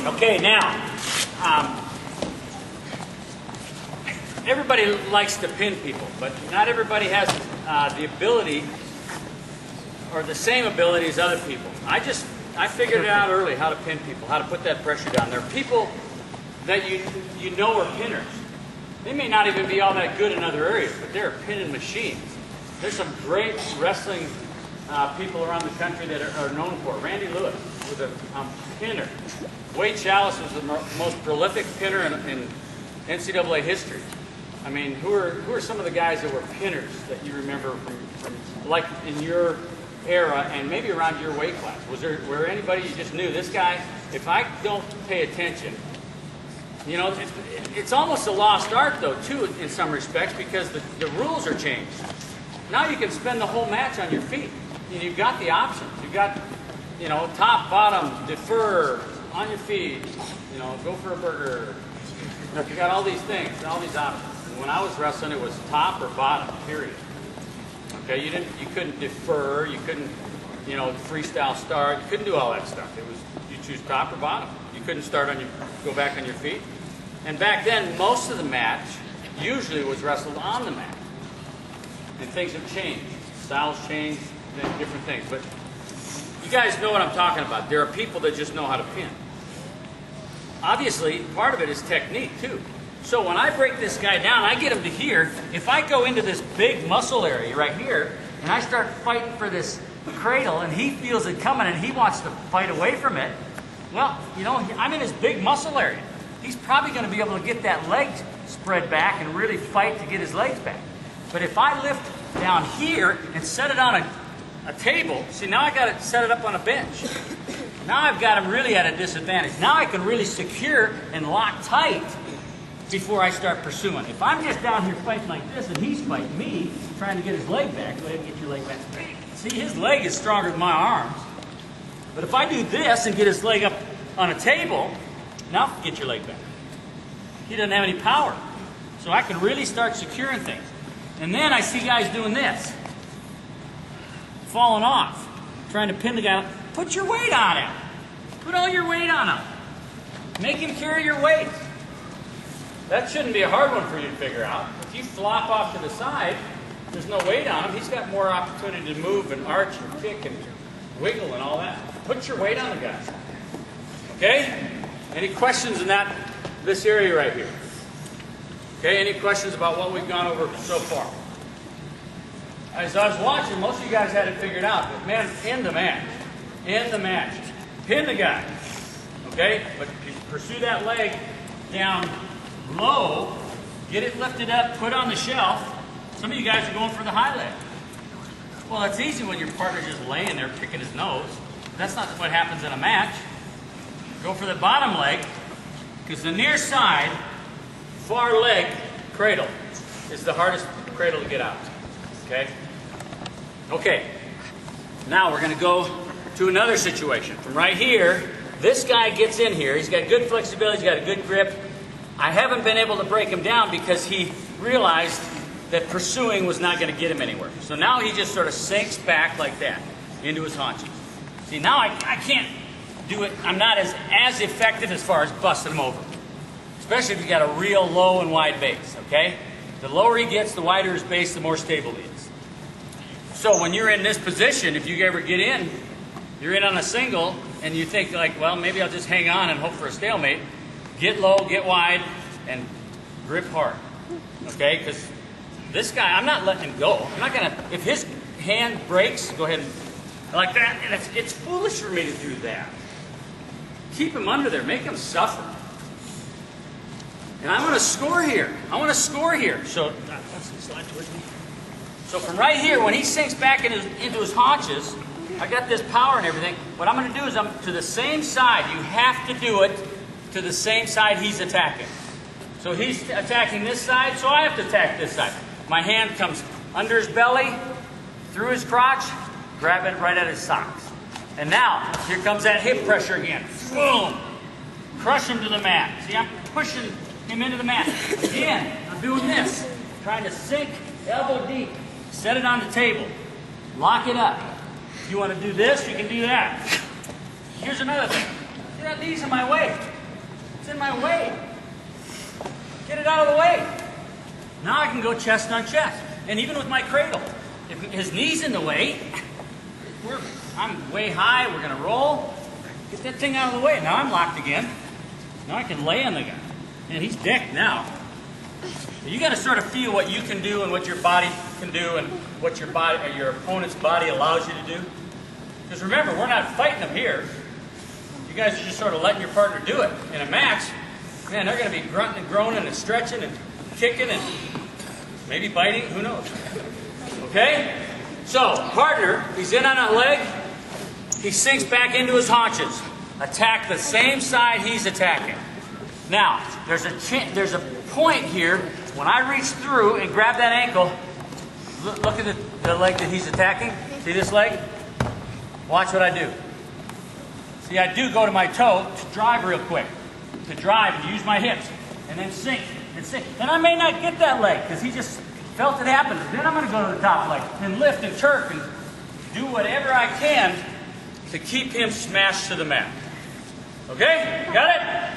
Okay, now, everybody likes to pin people, but not everybody has the ability or the same ability as other people. I figured it out early how to pin people, how to put that pressure down. There are people that you know are pinners. They may not even be all that good in other areas, but they're pinning machines. There's some great wrestling people around the country that are known for. Randy Lewis was a pinner. Wade Chalice was the most prolific pinner in NCAA history. I mean, who are some of the guys that were pinners that you remember from like in your era and maybe around your weight class? Were anybody you just knew, this guy, if I don't pay attention, you know, it's almost a lost art though too in some respects, because the rules are changed. Now you can spend the whole match on your feet. You've got the options. You've got, you know, top, bottom, defer, on your feet, you know, go for a burger. You got all these things, all these options. And when I was wrestling, it was top or bottom, period. Okay, you couldn't defer, you couldn't, you know, freestyle start, you couldn't do all that stuff. It was, you choose top or bottom. You couldn't start on your, go back on your feet. And back then, most of the match usually was wrestled on the mat. And things have changed. Styles changed, different things. But you guys know what I'm talking about. There are people that just know how to pin. Obviously, part of it is technique, too. So when I break this guy down, I get him to here. If I go into this big muscle area right here, and I start fighting for this cradle, and he feels it coming, and he wants to fight away from it, well, you know, I'm in his big muscle area. He's probably going to be able to get that leg spread back and really fight to get his legs back. But if I lift down here and set it on a table, see, now I got to set it up on a bench. Now I've got him really at a disadvantage. Now I can really secure and lock tight before I start pursuing. If I'm just down here fighting like this and he's fighting me, trying to get his leg back, go ahead and get your leg back. See, his leg is stronger than my arms. But if I do this and get his leg up on a table, now get your leg back. He doesn't have any power. So I can really start securing things. And then I see guys doing this. Falling off. Trying to pin the guy. Put your weight on him. Put all your weight on him. Make him carry your weight. That shouldn't be a hard one for you to figure out. If you flop off to the side, there's no weight on him. He's got more opportunity to move and arch and kick and wiggle and all that. Put your weight on the guy. Okay? Any questions in this area right here? Okay, any questions about what we've gone over so far? As I was watching, most of you guys had it figured out. But man, end the match. End the match. Pin the guy. Okay? But pursue that leg down low. Get it lifted up, put on the shelf. Some of you guys are going for the high leg. Well, it's easy when your partner's just laying there picking his nose. That's not what happens in a match. Go for the bottom leg, because the near side, far leg cradle is the hardest cradle to get out. Okay? Okay. Now we're going to go to another situation. From right here, this guy gets in here. He's got good flexibility. He's got a good grip. I haven't been able to break him down because he realized that pursuing was not going to get him anywhere. So now he just sort of sinks back like that into his haunches. See, now I can't do it. I'm not as effective as far as busting him over. Especially if you got a real low and wide base, okay? The lower he gets, the wider his base, the more stable he is. So when you're in this position, if you ever get in, you're in on a single, and you think like, well, maybe I'll just hang on and hope for a stalemate. Get low, get wide, and grip hard, okay? Because this guy, I'm not letting him go. I'm not gonna, if his hand breaks, go ahead and, like that, and it's foolish for me to do that. Keep him under there, make him suffer. And I want to score here. I want to score here. So, slide towards me. So from right here, when he sinks back into his haunches, I got this power and everything. What I'm going to do is I'm to the same side. You have to do it to the same side he's attacking. So he's attacking this side, so I have to attack this side. My hand comes under his belly, through his crotch, grab it right at his socks. And now, here comes that hip pressure again. Boom! Crush him to the mat. See, I'm pushing him into the mat. Again, I'm doing this. Trying to sink elbow deep. Set it on the table. Lock it up. If you want to do this, you can do that. Here's another thing. See, that knee's in my way. It's in my way. Get it out of the way. Now I can go chest on chest. And even with my cradle, if his knee's in the way, I'm way high, we're going to roll. Get that thing out of the way. Now I'm locked again. Now I can lay on the guy. And he's decked now. You got to sort of feel what you can do and what your body can do and what your opponent's body allows you to do. Because remember, we're not fighting them here. You guys are just sort of letting your partner do it. In a match, man, they're going to be grunting and groaning and stretching and kicking and maybe biting. Who knows? Okay? So, partner, he's in on that leg. He sinks back into his haunches. Attack the same side he's attacking. Now, there's a point here. When I reach through and grab that ankle, look at the leg that he's attacking. See this leg? Watch what I do. See, I do go to my toe to drive real quick. To drive and use my hips. And then sink and sink. And I may not get that leg because he just felt it happen. Then I'm going to go to the top leg and lift and jerk and do whatever I can to keep him smashed to the mat. Okay? Got it?